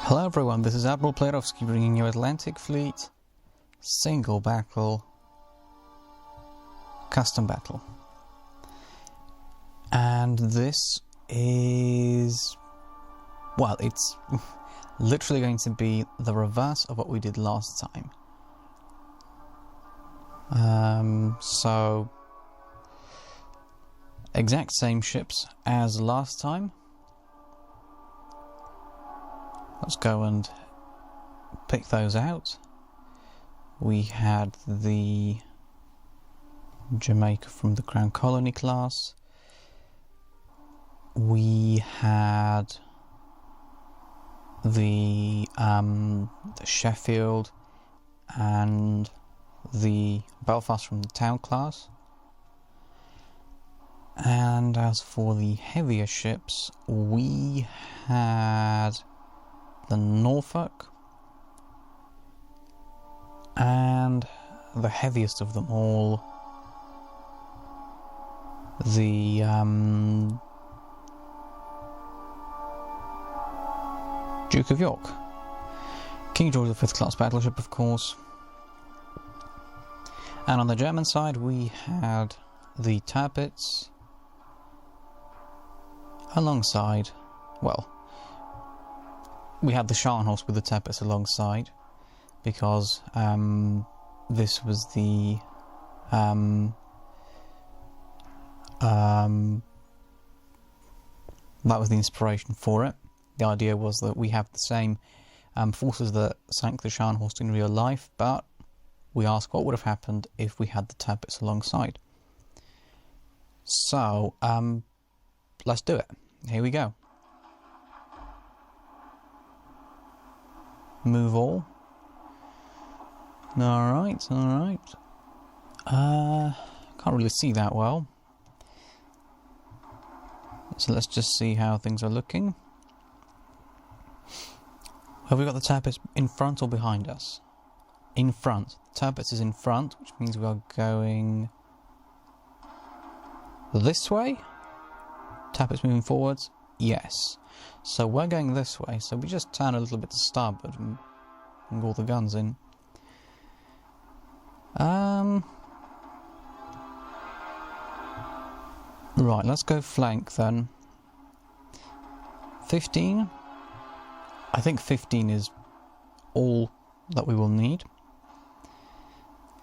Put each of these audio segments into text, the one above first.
Hello everyone, this is Admiral Playerovski bringing you Atlantic Fleet Single Battle Custom Battle. And this is... well, it's literally going to be the reverse of what we did last time. So exact same ships as last time. Let's go and pick those out. We had the Jamaica from the Crown Colony class. We had the Sheffield and the Belfast from the Town class. And as for the heavier ships, we had the Norfolk, and the heaviest of them all, the Duke of York, King George V class battleship, of course. And on the German side, we had the Tirpitz alongside, well, we had the Scharnhorst with the Tirpitz alongside, because this was the that was the inspiration for it. The idea was that we have the same forces that sank the Scharnhorst in real life, but we asked what would have happened if we had the Tirpitz alongside. So let's do it. Here we go. Move all. Alright. Can't really see that well. So let's just see how things are looking. Have we got the Tirpitz in front or behind us? In front. The Tirpitz is in front, which means we are going this way. Tirpitz moving forwards. Yes. So we're going this way, so we just turn a little bit to starboard and bring all the guns in. Right, let's go flank then. 15. I think 15 is all that we will need.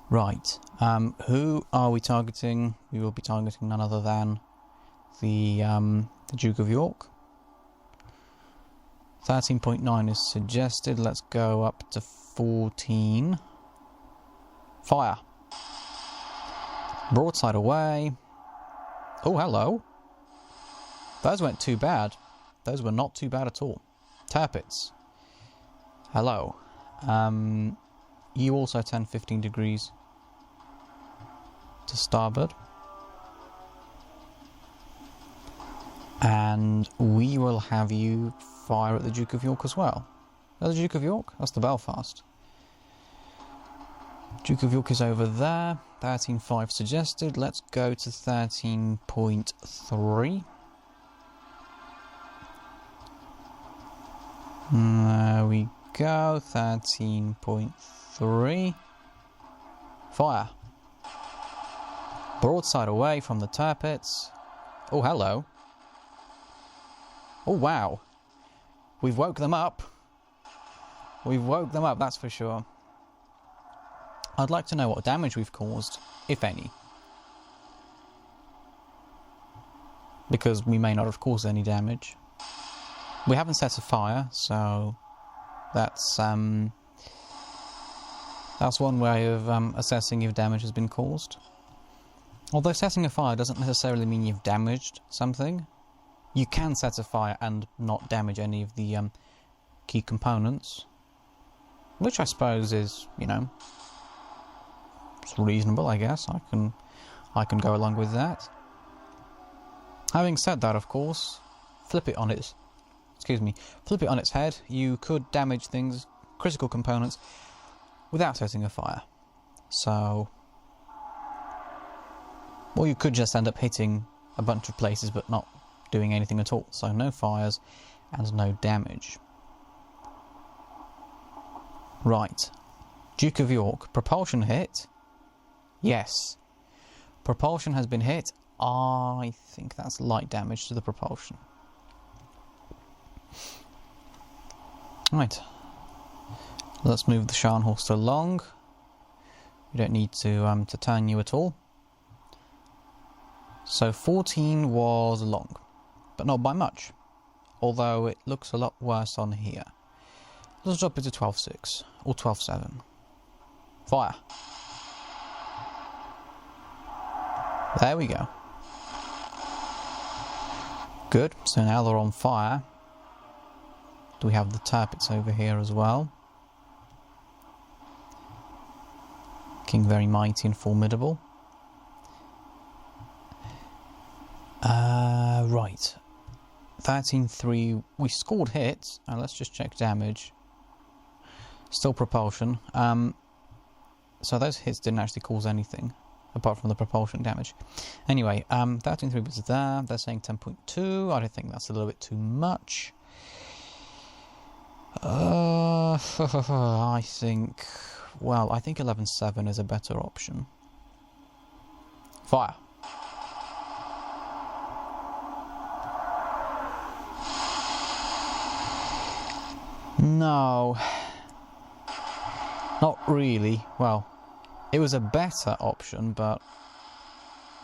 Right, who are we targeting? We will be targeting none other than the Duke of York. 13.9 is suggested. Let's go up to 14. Fire. Broadside away. Oh, hello. Those weren't too bad. Those were not too bad at all. Tirpitz. Hello. You also turn 15 degrees to starboard. And we will have you fire at the Duke of York as well. That's the Duke of York? That's the Belfast. Duke of York is over there. 13.5 suggested. Let's go to 13.3. There we go. 13.3. Fire. Broadside away from the Tirpitz. Oh, hello. Oh, wow. We've woke them up. We've woke them up, that's for sure. I'd like to know what damage we've caused, if any. Because we may not have caused any damage. We haven't set a fire, so that's one way of assessing if damage has been caused. Although setting a fire doesn't necessarily mean you've damaged something. You can set a fire and not damage any of the key components, which I suppose is, you know, it's reasonable, I guess. I can go along with that. Having said that, of course, flip it on its head. You could damage things, critical components, without setting a fire. So, or you could just end up hitting a bunch of places but not doing anything at all. So no fires and no damage. Right. Duke of York. Propulsion hit? Yes. Propulsion has been hit. I think that's light damage to the propulsion. Right. Let's move the Scharnhorst along. We don't need to turn you at all. So 14 was long, but not by much. Although it looks a lot worse on here. Let's drop it to 12.6 or 12.7. Fire. There we go. Good. So now they're on fire. Do we have the Tirpitz over here as well? King very mighty and formidable. Right. 13-3. We scored hits. Let's just check damage. Still propulsion. So those hits didn't actually cause anything apart from the propulsion damage. Anyway, 13-3 was there. They're saying 10.2. I don't think that's a little bit too much. I think 11-7 is a better option. Fire. No. Not really. Well, it was a better option, but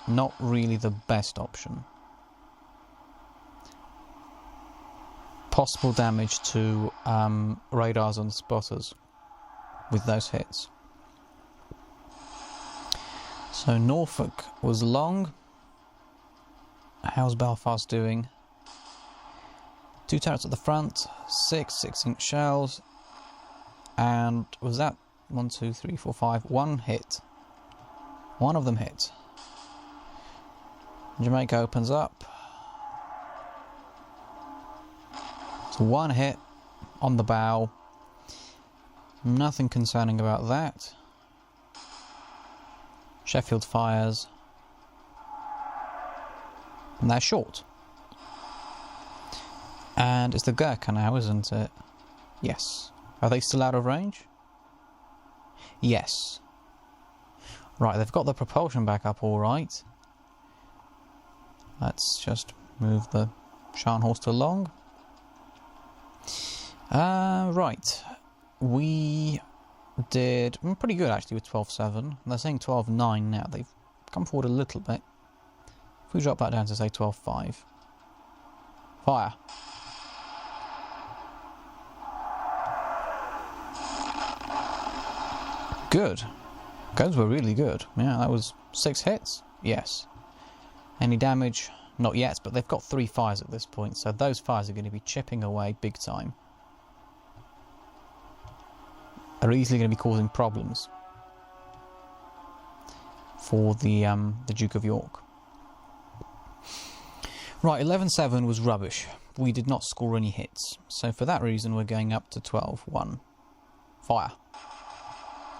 not really the best option. Possible damage to radars and spotters with those hits. So Norfolk was long. How's Belfast doing? 2 turrets at the front, 6-inch shells, and was that 1, 2, 3, 4, 5? 1 hit. One of them hit. Jamaica opens up. So 1 hit on the bow. Nothing concerning about that. Sheffield fires. And they're short. And it's the Gurkha now, isn't it? Yes. Are they still out of range? Yes. Right, they've got the propulsion back up all right. Let's just move the Scharnhorst along. Right. We did pretty good actually with 12-7. They're saying 12-9 now. They've come forward a little bit. If we drop that down to say 12-5. Fire. Good. Those were really good. Yeah, that was 6 hits. Yes. Any damage? Not yet, but they've got 3 fires at this point, so those fires are going to be chipping away big time. Are easily going to be causing problems for the Duke of York. Right, 11-7 was rubbish. We did not score any hits, so for that reason we're going up to 12-1. Fire.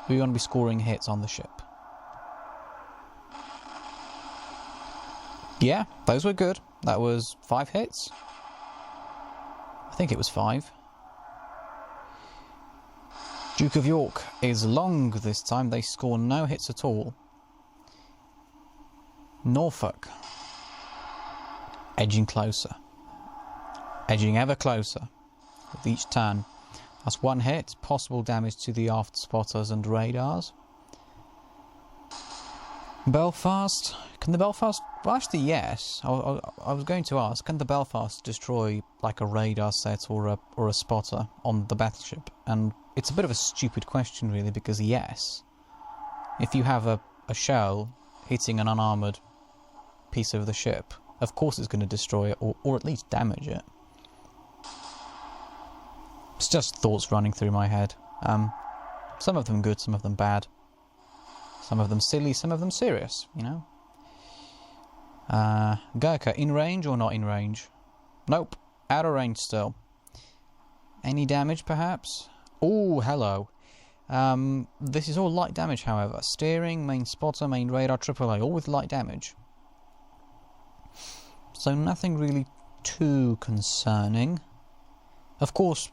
We want to be scoring hits on the ship. Yeah, those were good. That was 5 hits. I think it was 5. Duke of York is long this time. They score no hits at all. Norfolk. Edging closer. Edging ever closer with each turn. That's 1 hit. Possible damage to the aft spotters and radars. Belfast. Can the Belfast... Well, actually, yes. I was going to ask, can the Belfast destroy like a radar set or a spotter on the battleship? And it's a bit of a stupid question, really, because yes. If you have a shell hitting an unarmoured piece of the ship, of course it's going to destroy it, or at least damage it. It's just thoughts running through my head. Some of them good, some of them bad. Some of them silly, some of them serious, you know. Gurkha, in range or not in range? Nope, out of range still. Any damage, perhaps? Oh, hello. This is all light damage, however. Steering, main spotter, main radar, AAA, all with light damage. So nothing really too concerning. Of course,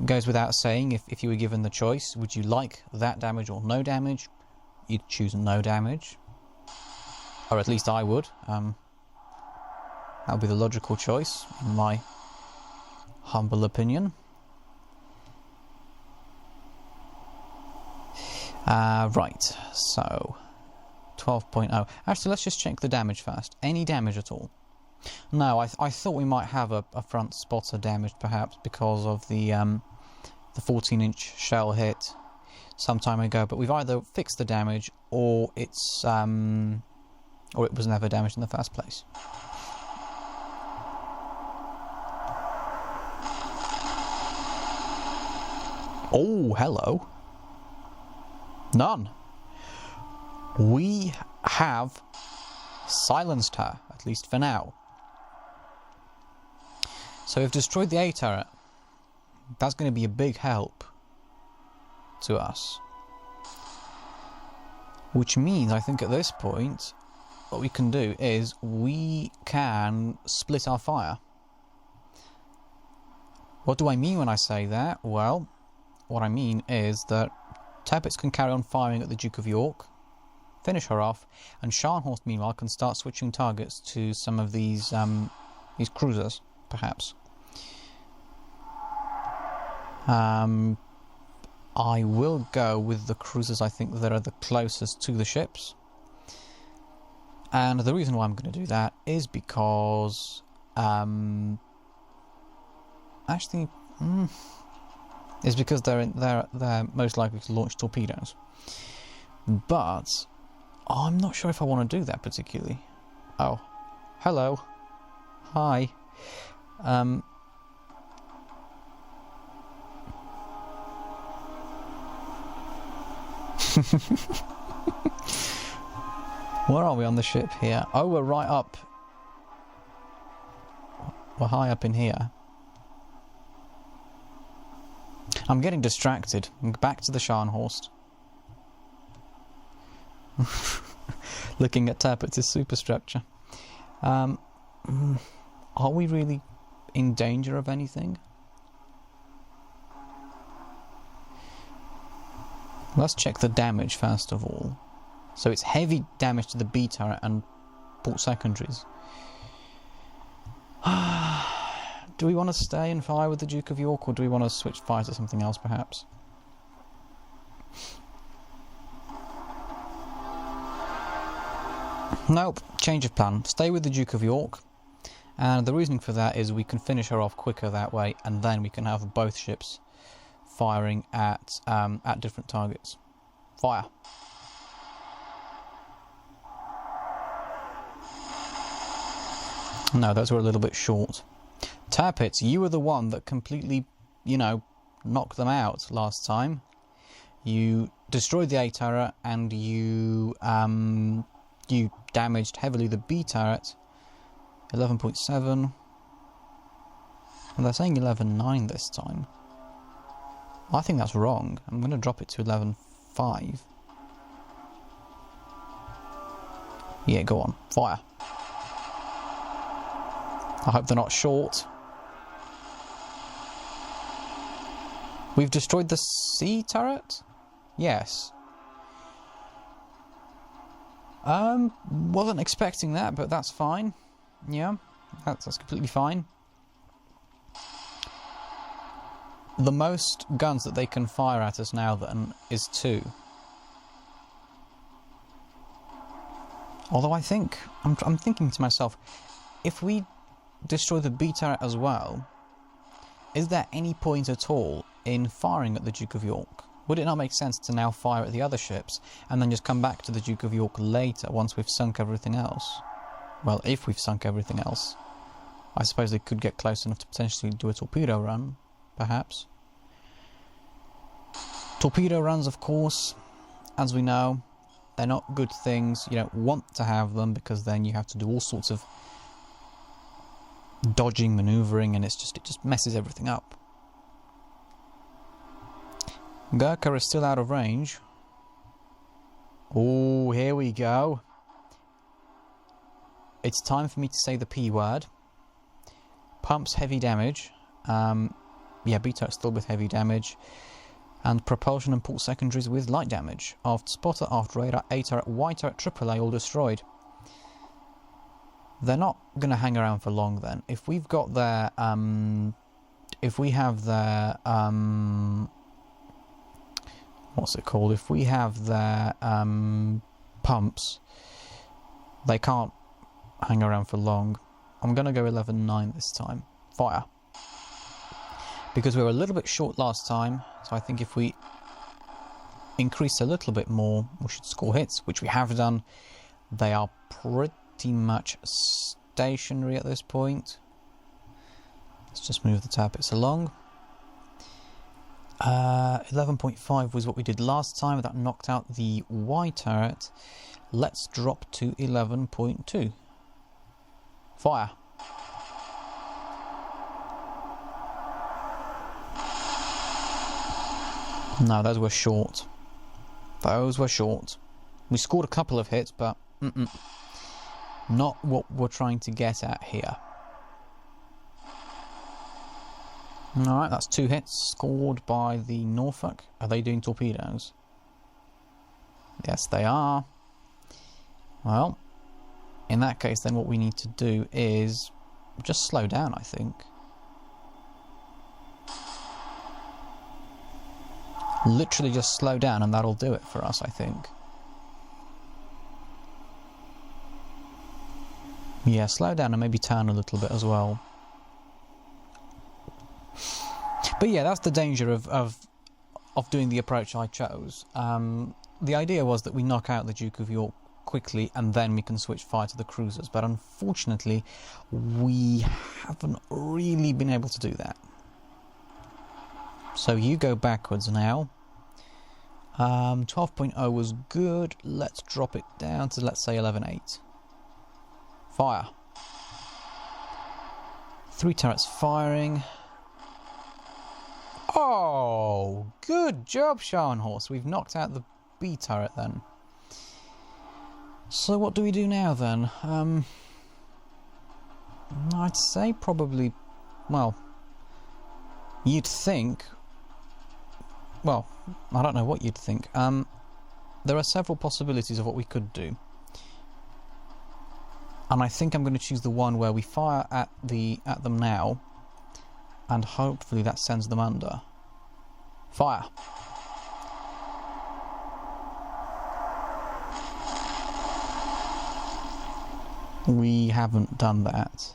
Goes without saying, if you were given the choice, would you like that damage or no damage? You'd choose no damage. Or at least I would. That would be the logical choice, in my humble opinion. Right, so 12.0. Actually, let's just check the damage first. Any damage at all? No, I thought we might have a front spotter damaged, perhaps, because of the 14-inch shell hit some time ago. But we've either fixed the damage, or it was never damaged in the first place. Oh, hello. None. We have silenced her, at least for now. So we've destroyed the A turret. That's going to be a big help to us. Which means, I think at this point, what we can do is we can split our fire. What do I mean when I say that? Well, what I mean is that Tirpitz can carry on firing at the Duke of York, finish her off, and Scharnhorst meanwhile can start switching targets to some of these cruisers, perhaps. I will go with the cruisers I think that are the closest to the ships. And the reason why I'm going to do that is because they're most likely to launch torpedoes. But I'm not sure if I want to do that particularly. Oh, hello, hi. Where are we on the ship here? Oh, we're right up. We're high up in here. I'm getting distracted. Back to the Scharnhorst. Looking at Tirpitz's superstructure. Are we really in danger of anything? Let's check the damage first of all. So it's heavy damage to the B turret and port secondaries. Do we want to stay and fire with the Duke of York, or do we want to switch fire to something else perhaps? Nope, change of plan. Stay with the Duke of York. And the reasoning for that is we can finish her off quicker that way, and then we can have both ships firing at different targets. Fire. No, those were a little bit short. Tirpitz, you were the one that completely, knocked them out last time. You destroyed the A turret and you damaged heavily the B turret. 11.7. And they're saying 11.9 this time. I think that's wrong. I'm going to drop it to 11.5. Yeah, go on. Fire. I hope they're not short. We've destroyed the C turret? Yes. Wasn't expecting that, but that's fine. Yeah, that's completely fine. The most guns that they can fire at us now then is 2. Although I think, I'm thinking to myself, if we destroy the B turret as well, is there any point at all in firing at the Duke of York? Would it not make sense to now fire at the other ships and then just come back to the Duke of York later once we've sunk everything else? Well, if we've sunk everything else. I suppose they could get close enough to potentially do a torpedo run, perhaps. Torpedo runs, of course, as we know, they're not good things. You don't want to have them because then you have to do all sorts of dodging, manoeuvring, and it just messes everything up. Gurkha is still out of range. Oh, here we go. It's time for me to say the P word. Pumps heavy damage. Yeah, B turret still with heavy damage. And propulsion and port secondaries with light damage. Aft spotter, aft radar, A turret, Y turret, AAA all destroyed. They're not going to hang around for long then. If we've got their, if we have their, what's it called? If we have their pumps, they can't hang around for long. I'm going to go 11-9 this time. Fire. Because we were a little bit short last time, so I think if we increase a little bit more, we should score hits, which we have done. They are pretty much stationary at this point. Let's just move the targets along. 11.5 was what we did last time. That knocked out the Y turret. Let's drop to 11.2. Fire. No, those were short. Those were short. We scored a couple of hits, but not what we're trying to get at here. Alright, that's 2 hits scored by the Norfolk. Are they doing torpedoes? Yes, they are. Well, in that case, then what we need to do is just slow down, I think. Literally just slow down and that'll do it for us, I think. Yeah, slow down and maybe turn a little bit as well. But yeah, that's the danger of doing the approach I chose. The idea was that we knock out the Duke of York quickly and then we can switch fire to the cruisers, but unfortunately we haven't really been able to do that. So you go backwards now. 12.0 was good. Let's drop it down to, let's say, 11.8. Fire. 3 turrets firing. Oh, good job, Scharnhorst. We've knocked out the B turret then. So what do we do now then? I'd say probably, well, you'd think, well, I don't know what you'd think. There are several possibilities of what we could do. And I think I'm going to choose the one where we fire at them now, and hopefully that sends them under. Fire. We haven't done that.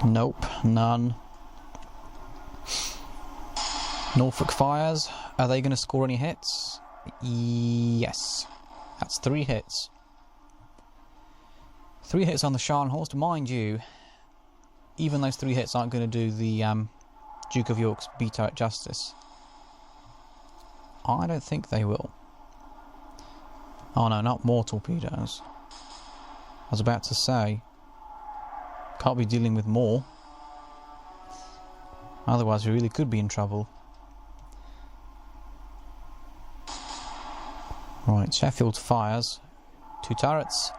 Nope, none. Norfolk fires. Are they going to score any hits? Yes. That's 3 hits. 3 hits on the Scharnhorst. Mind you, even those 3 hits aren't going to do the Duke of York's B turret justice. I don't think they will. Oh no, not more torpedoes. I was about to say, can't be dealing with more. Otherwise we really could be in trouble. Right, Sheffield fires. 2 turrets.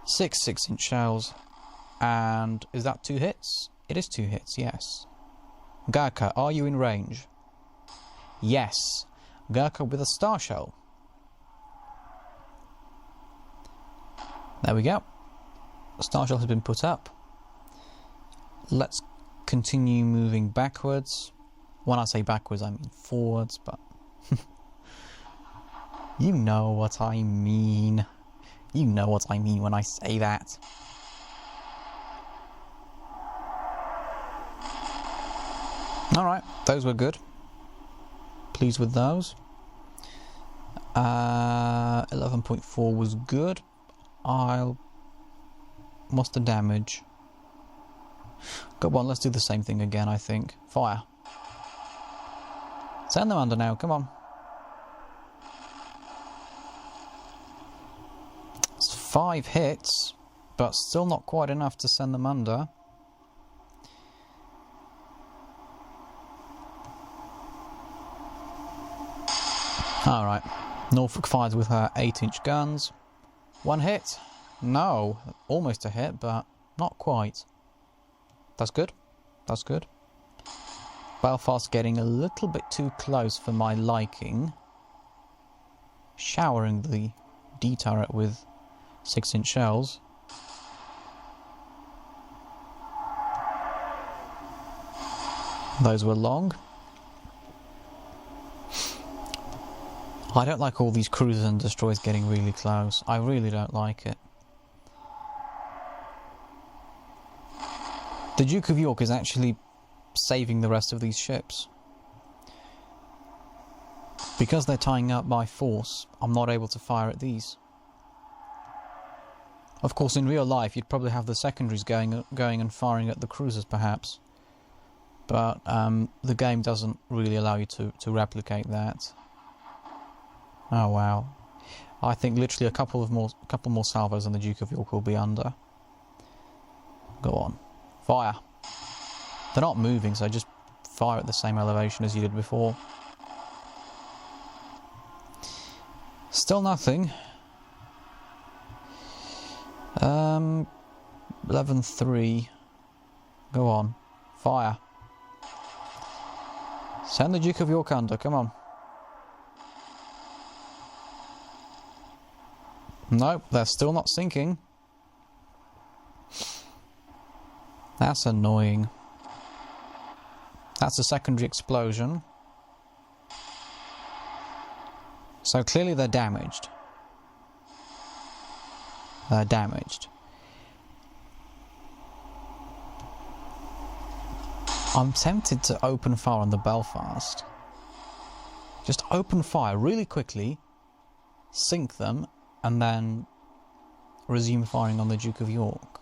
6 6-inch shells. And is that 2 hits? It is 2 hits, yes. Gurkha, are you in range? Yes. Gurkha with a star shell. There we go. The star shell has been put up. Let's continue moving backwards. When I say backwards, I mean forwards, but you know what I mean. You know what I mean when I say that. Alright, those were good. Pleased with those. 11.4 was good. What's the damage? Go on, let's do the same thing again, I think. Fire. Send them under now, come on. It's 5 hits, but still not quite enough to send them under. Alright, Norfolk fires with her 8-inch guns. 1 hit? No, almost a hit, but Not quite. That's good. That's good. Belfast getting a little bit too close for my liking. Showering the D turret with 6-inch shells. Those were long. I don't like all these cruisers and destroyers getting really close. I really don't like it. The Duke of York is actually saving the rest of these ships. Because they're tying up by force, I'm not able to fire at these. Of course, in real life, you'd probably have the secondaries going and firing at the cruisers, perhaps. But the game doesn't really allow you to replicate that. Oh wow! I think literally a couple more salvos and the Duke of York will be under. Go on, fire! They're not moving, so just fire at the same elevation as you did before. Still nothing. 11-3. Go on, fire! Send the Duke of York under. Come on. Nope, they're still not sinking. That's annoying. That's a secondary explosion. So clearly they're damaged. They're damaged. I'm tempted to open fire on the Belfast. Just open fire really quickly, sink them, and then resume firing on the Duke of York.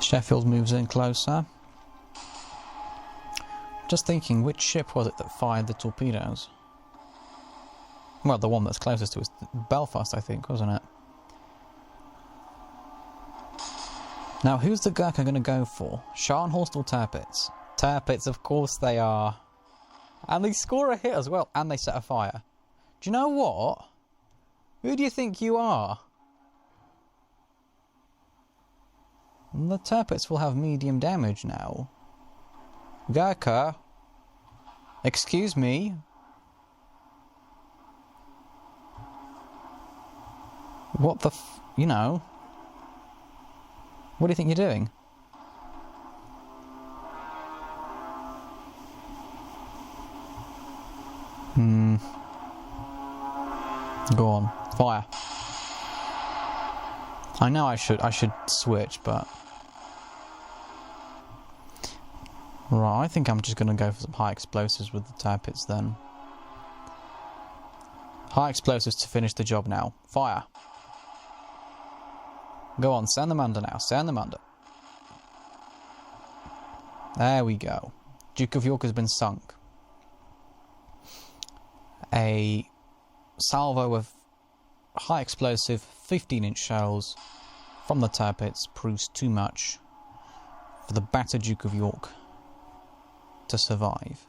Sheffield moves in closer. Just thinking, which ship was it that fired the torpedoes? Well, the one that's closest to us, Belfast, I think, wasn't it? Now, who's the Gurkha going to go for? Scharnhorst or Tirpitz? Tirpitz, of course they are. And they score a hit as well, and they set a fire. Do you know what? Who do you think you are? The Tirpitz will have medium damage now. Gurkha? Excuse me? What the you know? What do you think you're doing? Go on, fire. I know I should switch, but right, I think I'm just going to go for some high explosives with the Tirpitz then. High explosives to finish the job now. Fire. Go on, send them under now. Send them under. There we go. Duke of York has been sunk. A salvo of high explosive 15-inch shells from the Tirpitz proves too much for the battered Duke of York to survive.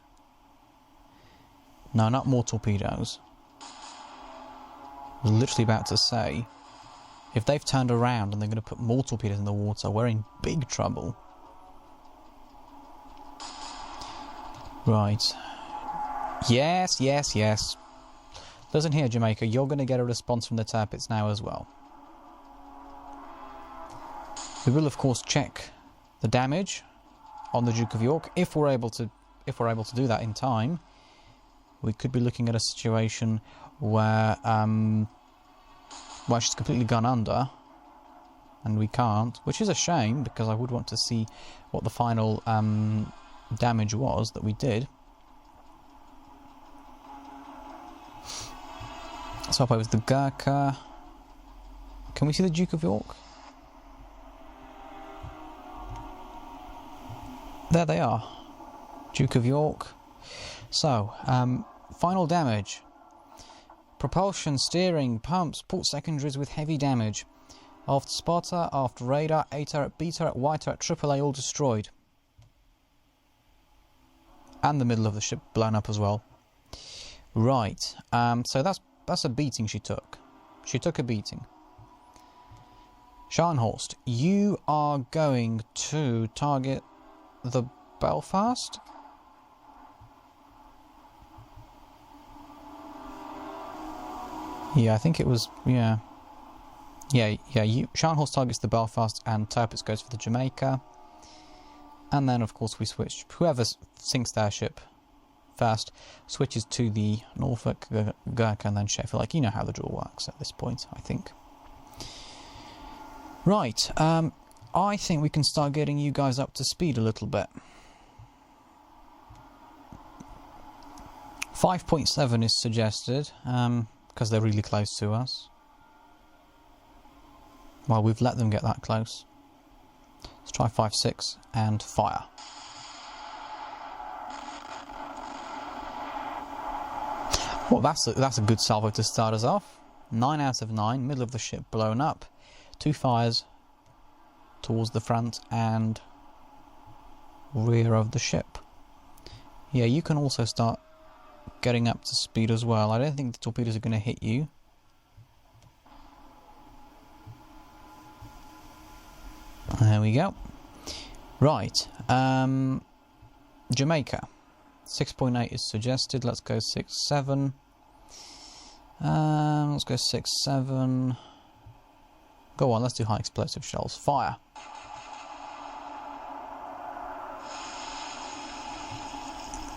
No, not more torpedoes. I was literally about to say, if they've turned around and they're going to put more torpedoes in the water, we're in big trouble. Right. Yes, yes, yes. Listen here, Jamaica, you're going to get a response from the Tirpitz now as well. We will, of course, check the damage on the Duke of York. If we're able to do that in time, we could be looking at a situation where she's completely gone under, and we can't, which is a shame because I would want to see what the final damage was that we did. Swap over to the Gurkha. Can we see the Duke of York? There they are. Duke of York. So, final damage. Propulsion, steering, pumps, port secondaries with heavy damage. Aft spotter, aft radar, A turret, B turret, Y turret, AAA all destroyed. And the middle of the ship blown up as well. Right, so that's a beating she took. She took a beating. Scharnhorst, you are going to target the Belfast? Yeah, I think it was, yeah. Yeah, Scharnhorst targets the Belfast and Tirpitz goes for the Jamaica. And then, of course, we switch. Whoever sinks their ship first switches to the Norfolk, Gurkha, and then Sheffield. Like, you know how the draw works at this point, I think. Right, I think we can start getting you guys up to speed a little bit. 5.7 is suggested, because they're really close to us. Well, we've let them get that close. Let's try 5.6 and fire. Well, that's a good salvo to start us off. 9 out of 9, middle of the ship blown up. 2 fires towards the front and rear of the ship. Yeah, you can also start getting up to speed as well. I don't think the torpedoes are going to hit you. There we go. Right, Jamaica. 6.8 is suggested. Let's go 6.7. Let's go 6.7. Go on, let's do high explosive shells. Fire.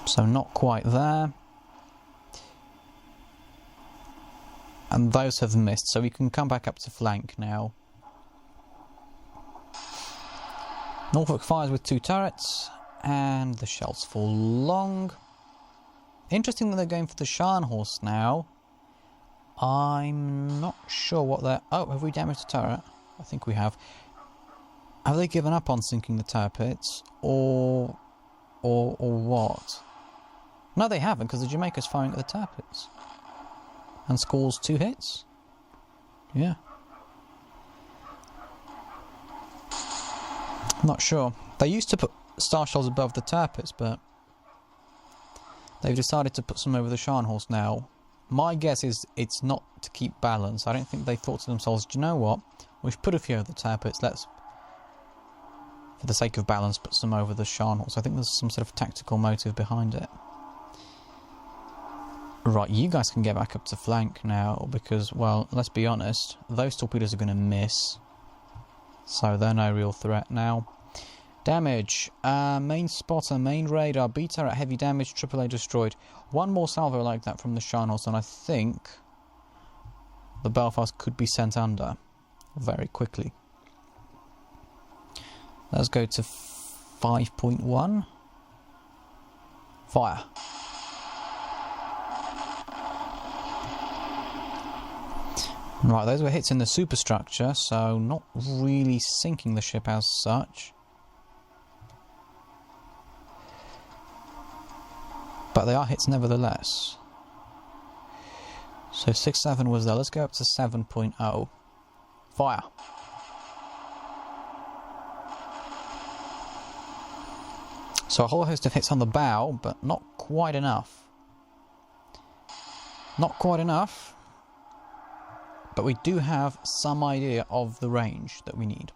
So not quite there. And those have missed, so we can come back up to flank now. Norfolk fires with 2 turrets, and the shells fall long. Interesting that they're going for the Scharnhorst now. I'm not sure what they're... Oh, have we damaged the turret? I think we have. Have they given up on sinking the Tirpitz? Or what? No, they haven't, because the Jamaica's firing at the Tirpitz. And scores 2 hits? Yeah. I'm not sure. They used to put star shells above the Tirpitz, but they've decided to put some over the Scharnhorst now. My guess is it's not to keep balance. I don't think they thought to themselves, do you know what? We've put a few over the Tirpitz, let's, for the sake of balance, put some over the Scharnhorst. I think there's some sort of tactical motive behind it. Right, you guys can get back up to flank now, because, well, let's be honest, those torpedoes are going to miss. So they're no real threat now. Damage. Main spotter, main radar, B turret, heavy damage, AAA destroyed. One more salvo like that from the Scharnhorst, and I think the Belfast could be sent under very quickly. Let's go to 5.1. Fire. Right, those were hits in the superstructure, so not really sinking the ship as such. But they are hits nevertheless. So 6.7 was there. Let's go up to 7.0. Fire. So a whole host of hits on the bow, but not quite enough. Not quite enough. But we do have some idea of the range that we need.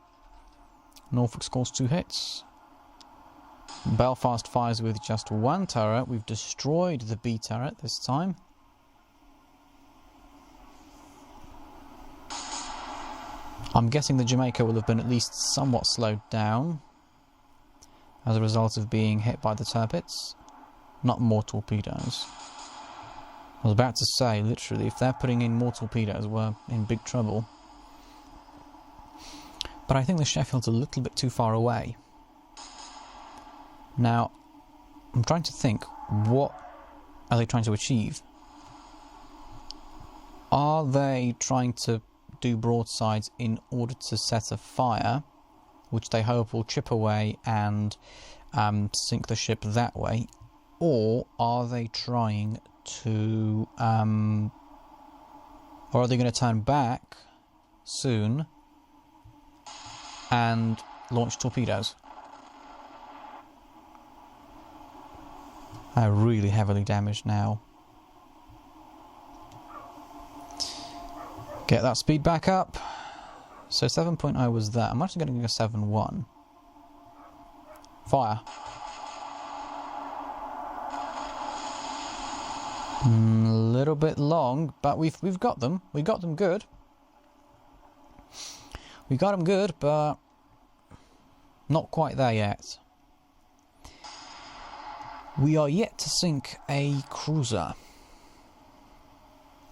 Norfolk scores 2 hits. Belfast fires with just 1 turret. We've destroyed the B turret this time. I'm guessing the Jamaica will have been at least somewhat slowed down as a result of being hit by the Tirpitz. Not more torpedoes. I was about to say, literally, if they're putting in more torpedoes, we're in big trouble. But I think the Sheffield's a little bit too far away. Now, I'm trying to think, what are they trying to achieve? Are they trying to do broadsides in order to set a fire, which they hope will chip away and sink the ship that way? Or are they trying to, or are they going to turn back soon and launch torpedoes? They're really heavily damaged now. Get that speed back up. So 7.0 was that. I'm actually going to go 7.1. Fire. A little bit long, but we've got them. We got them good. We got them good, but not quite there yet. We are yet to sink a cruiser.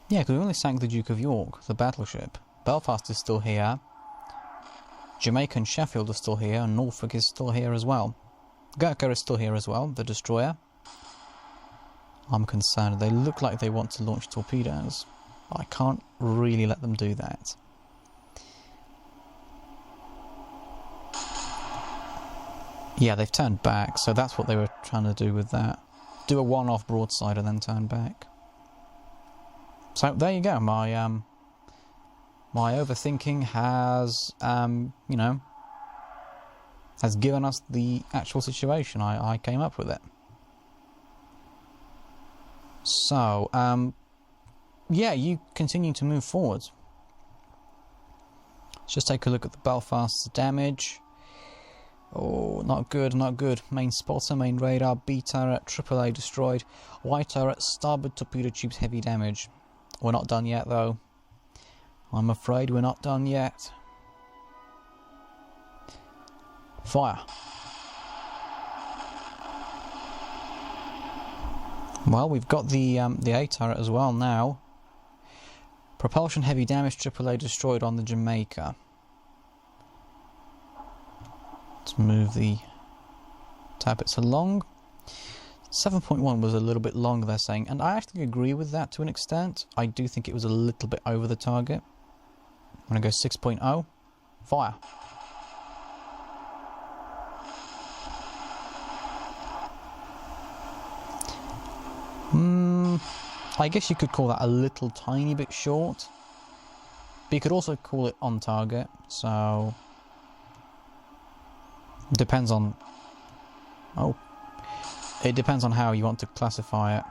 Yeah, because we only sank the Duke of York, the battleship. Belfast is still here. Jamaica and Sheffield are still here, and Norfolk is still here as well. Gurkha is still here as well, the destroyer. I'm concerned. They look like they want to launch torpedoes. I can't really let them do that. Yeah, they've turned back, so that's what they were trying to do with that. Do a one-off broadside and then turn back. So there you go. My overthinking has, you know, has given us the actual situation. I came up with it. So, yeah, you continue to move forward. Let's just take a look at the Belfast's damage. Oh, not good, not good. Main spotter, main radar, B turret, AAA destroyed. Y turret, starboard torpedo tubes, heavy damage. We're not done yet, though. I'm afraid we're not done yet. Fire. Well, we've got the A turret as well now. Propulsion heavy damage, AAA destroyed on the Jamaica. Let's move the tablets along. 7.1 was a little bit long, they're saying, and I actually agree with that to an extent. I do think it was a little bit over the target. I'm going to go 6.0. Fire. I guess you could call that a little tiny bit short. But you could also call it on target, so... Depends on... Oh. It depends on how you want to classify it.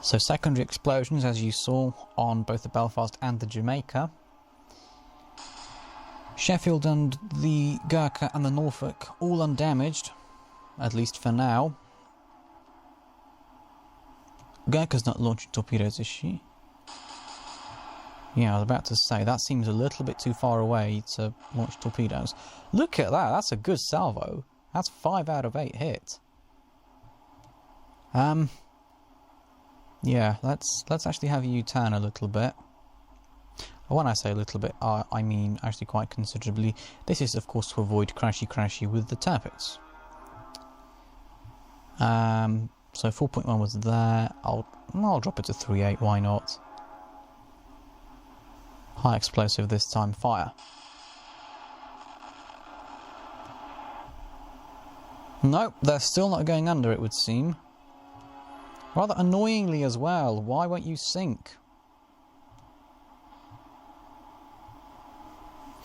So secondary explosions, as you saw, on both the Belfast and the Jamaica. Sheffield and the Gurkha and the Norfolk, all undamaged, at least for now. Gurkha's not launching torpedoes, is she? Yeah, I was about to say, that seems a little bit too far away to launch torpedoes. Look at that, that's a good salvo. That's 5 out of 8 hit. Yeah, let's actually have you turn a little bit. When I say a little bit, I mean actually quite considerably. This is, of course, to avoid crashy with the turrets. So 4.1 was there. I'll drop it to 3.8. Why not? High explosive this time. Fire. Nope, they're still not going under, it would seem. Rather annoyingly as well. Why won't you sink?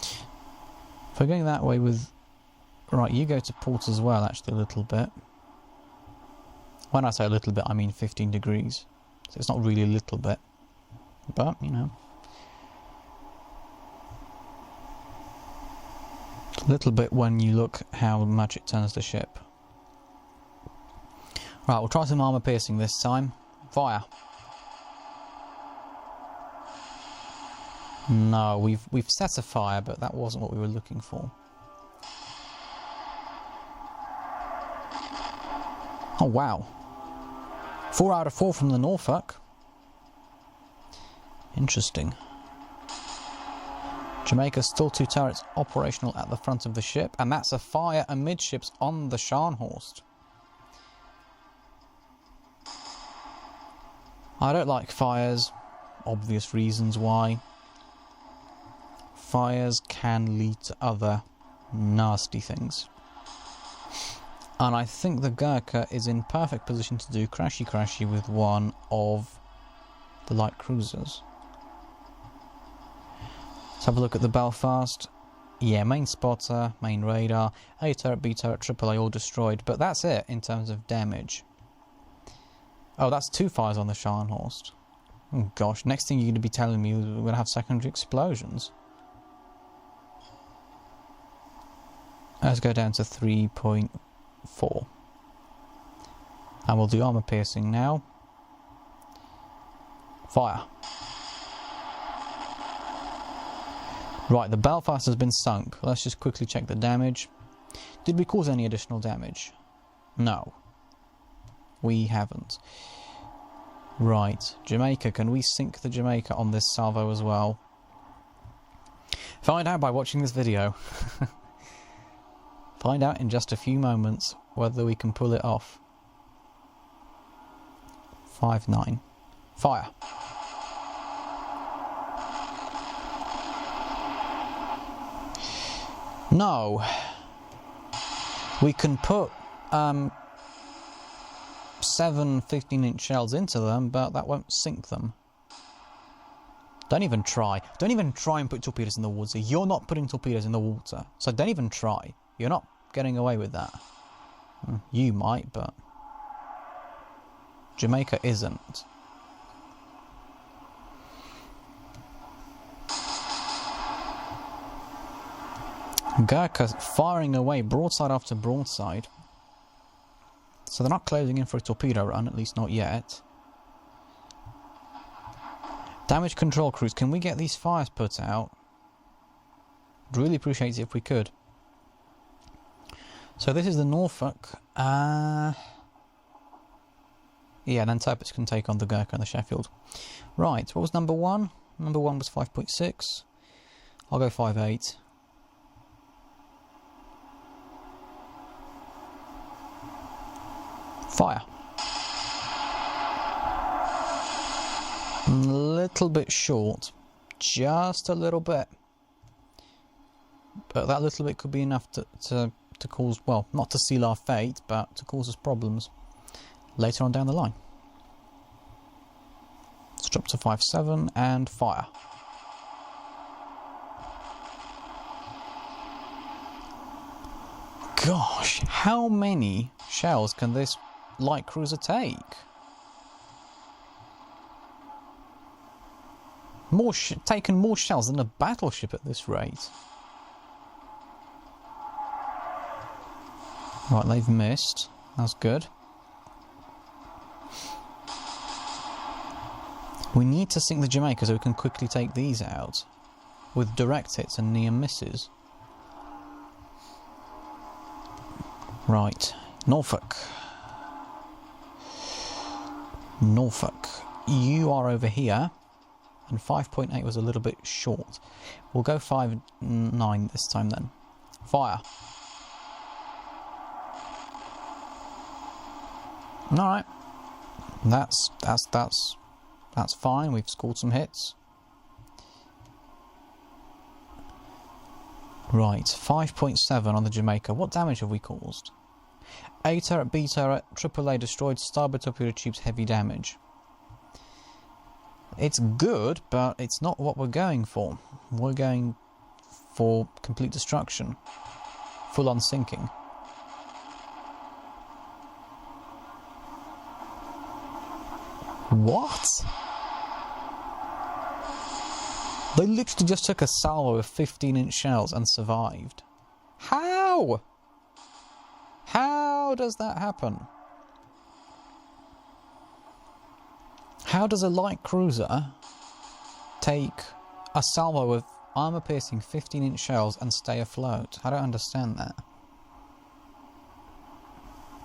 If we're going that way with... Right, you go to port as well, actually, a little bit. When I say a little bit, I mean 15 degrees. So it's not really a little bit. But, you know. A little bit when you look how much it turns the ship. Right, we'll try some armour piercing this time. Fire. No, we've set a fire, but that wasn't what we were looking for. Oh wow. 4 out of 4 from the Norfolk. Interesting. Jamaica still 2 turrets operational at the front of the ship, and that's a fire amidships on the Scharnhorst. I don't like fires. Obvious reasons why. Fires can lead to other nasty things. And I think the Gurkha is in perfect position to do crashy with one of the light cruisers. Let's have a look at the Belfast. Yeah, main spotter, main radar, A turret, B turret, AAA all destroyed. But that's it in terms of damage. Oh, that's 2 fires on the Scharnhorst. Oh gosh, next thing you're going to be telling me is we're going to have secondary explosions. Let's go down to 3.4. And we'll do armour piercing now. Fire. Right, the Belfast has been sunk. Let's just quickly check the damage. Did we cause any additional damage? No. We haven't. Right, Jamaica. Can we sink the Jamaica on this salvo as well? Find out by watching this video. Find out in just a few moments whether we can pull it off. 5-9. Fire. No. We can put 7 15-inch shells into them, but that won't sink them. Don't even try. Don't even try and put torpedoes in the water. You're not putting torpedoes in the water. So don't even try. You're not getting away with that. You might, but Jamaica isn't. Gurkha's firing away broadside after broadside. So they're not closing in for a torpedo run, at least not yet. Damage control crews, can we get these fires put out? Really appreciate it if we could. So this is the Norfolk. Yeah, and then Tirpitz can take on the Gurkha and the Sheffield. Right, what was number 1? Number 1 was 5.6. I'll go 5.8. Fire. A little bit short. Just a little bit. But that little bit could be enough to cause, well, not to seal our fate, but to cause us problems later on down the line. Let's drop to 5.7 and fire. Gosh, how many shells can this light cruiser take? Taken more shells than a battleship at this rate. Right, they've missed. That's good. We need to sink the Jamaica so we can quickly take these out with direct hits and near misses. Right, Norfolk. Norfolk, you are over here, and 5.8 was a little bit short. We'll go 5.9 this time then. Fire. All right, that's fine. We've scored some hits. Right, 5.7 on the Jamaica. What damage have we caused? A turret, B turret, AAA destroyed, starboard torpedo tubes, heavy damage. It's good, but it's not what we're going for. We're going for complete destruction. Full on sinking. What? They literally just took a salvo of 15-inch shells and survived. How? How does that happen? How does a light cruiser take a salvo of armour-piercing 15-inch shells and stay afloat? I don't understand that.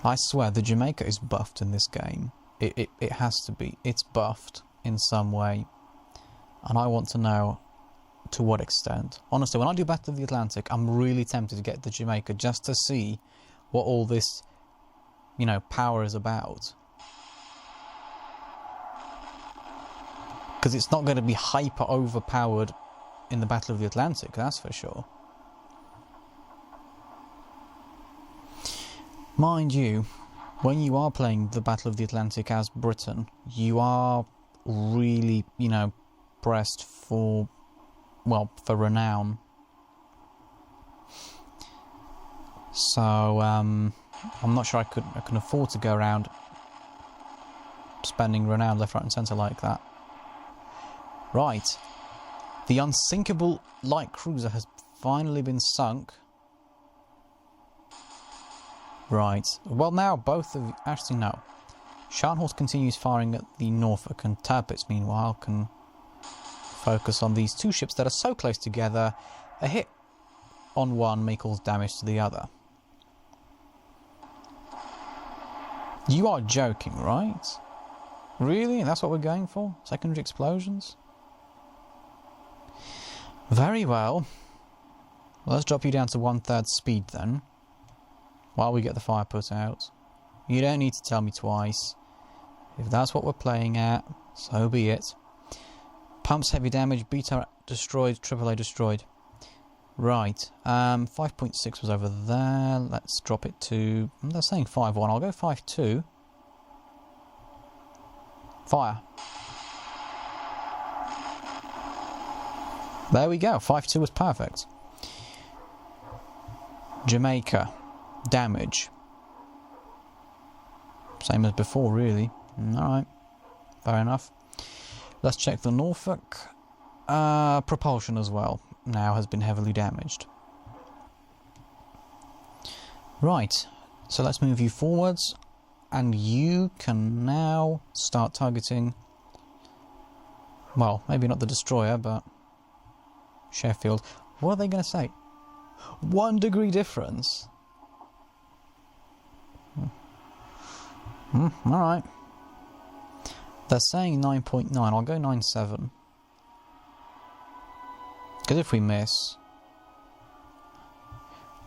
I swear, the Jamaica is buffed in this game. It has to be. It's buffed in some way. And I want to know to what extent. Honestly, when I do Battle of the Atlantic, I'm really tempted to get the Jamaica just to see what all this, you know, power is about. Because it's not going to be hyper overpowered in the Battle of the Atlantic, that's for sure. Mind you, when you are playing the Battle of the Atlantic as Britain, you are really, you know, pressed for, well, for renown. So, I'm not sure I can afford to go around spending renown left, right and centre like that. Right. The unsinkable light cruiser has finally been sunk. Right. Well, now both of... Actually, no. Scharnhorst continues firing at the Norfolk, and Tirpitz, meanwhile, can focus on these two ships that are so close together. A hit on one may cause damage to the other. You are joking, right? Really? That's what we're going for? Secondary explosions? Very well. Let's drop you down to 1/3 speed then, while we get the fire put out. You don't need to tell me twice. If that's what we're playing at, so be it. Pumps heavy damage, beta destroyed, AAA destroyed. Right, 5.6 was over there. Let's drop it to... They're saying 5.1. I'll go 5.2. Fire. There we go. 5.2 was perfect. Jamaica. Damage. Same as before, really. Alright. Fair enough. Let's check the Norfolk. Propulsion as well now has been heavily damaged. Right. So let's move you forwards. And you can now start targeting... Well, maybe not the destroyer, but... Sheffield. What are they going to say? 1 degree difference? Alright. They're saying 9.9. I'll go 9.7. Because if we miss...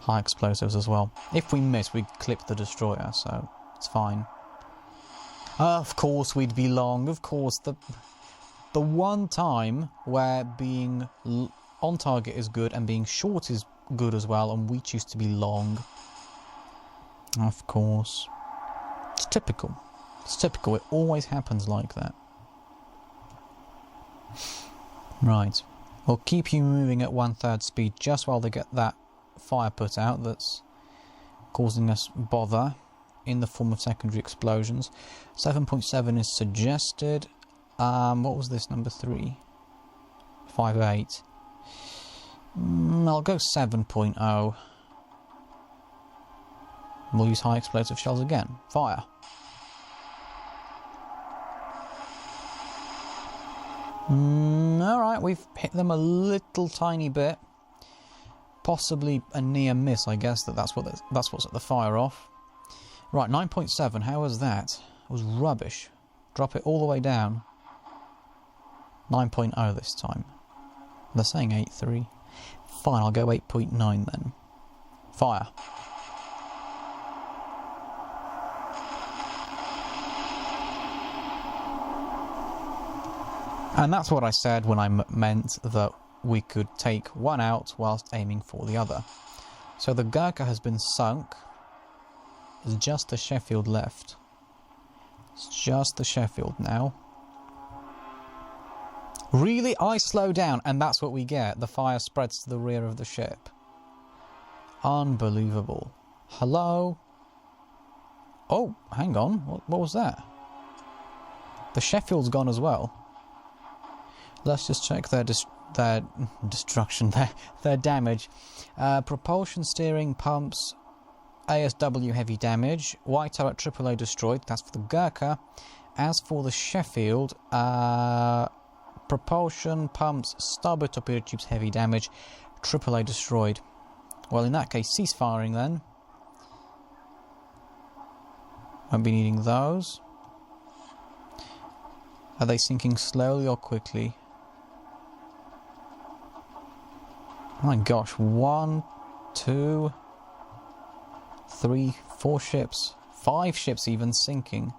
High explosives as well. If we miss, we clip the destroyer, so it's fine. Of course we'd be long. Of course. The one time where being on target is good and being short is good as well, and we choose to be long. Of course. It's typical. It's typical. It always happens like that. Right. We'll keep you moving at 1/3 speed just while they get that fire put out that's causing us bother in the form of secondary explosions. 7.7 is suggested. What was this, number 3? 5.8. I'll go 7.0. We'll use high explosive shells again. Fire. Alright, we've hit them a little tiny bit. Possibly a near miss, I guess. That's what's at the fire off. Right, 9.7. How was that? It was rubbish. Drop it all the way down. 9.0 this time. They're saying 8.3. Fine, I'll go 8.9 then. Fire. And that's what I said when I meant that we could take one out whilst aiming for the other. So the Gurkha has been sunk. There's just the Sheffield left. It's just the Sheffield now. Really? I slow down and that's what we get. The fire spreads to the rear of the ship. Unbelievable. Hello? Oh, hang on. What was that? The Sheffield's gone as well. Let's just check their destruction, their damage. Propulsion, steering, pumps, ASW heavy damage. White turret AAA destroyed. That's for the Gurkha. As for the Sheffield, propulsion, pumps, starboard torpedo tubes heavy damage. AAA destroyed. Well, in that case, cease firing then. Won't be needing those. Are they sinking slowly or quickly? Oh my gosh, 1, 2, 3, 4 ships, 5 ships even sinking.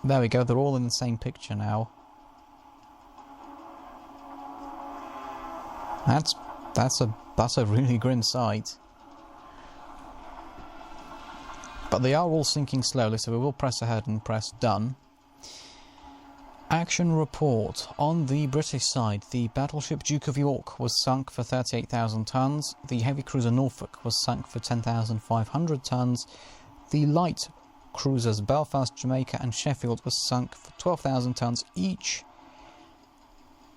There we go, they're all in the same picture now. That's a really grim sight. But they are all sinking slowly, so we will press ahead and press done. Action report. On the British side, the battleship Duke of York was sunk for 38,000 tons. The heavy cruiser Norfolk was sunk for 10,500 tons. The light cruisers Belfast, Jamaica and Sheffield was sunk for 12,000 tons each.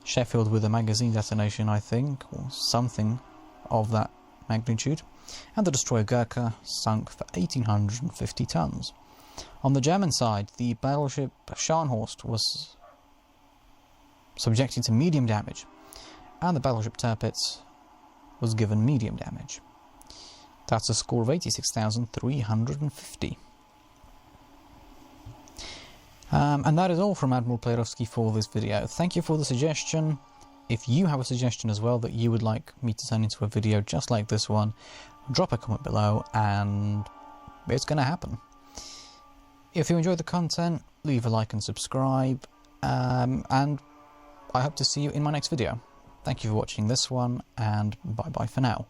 Sheffield with a magazine detonation, I think, or something of that magnitude, and the destroyer Gurkha sunk for 1,850 tons. On the German side, the battleship Scharnhorst was subjected to medium damage, and the battleship Tirpitz was given medium damage. That's a score of 86,350. And that is all from Admiral Playerovski for this video. Thank you for the suggestion. If you have a suggestion as well that you would like me to turn into a video just like this one, drop a comment below and it's going to happen. If you enjoyed the content, leave a like and subscribe, and I hope to see you in my next video. Thank you for watching this one, and bye bye for now.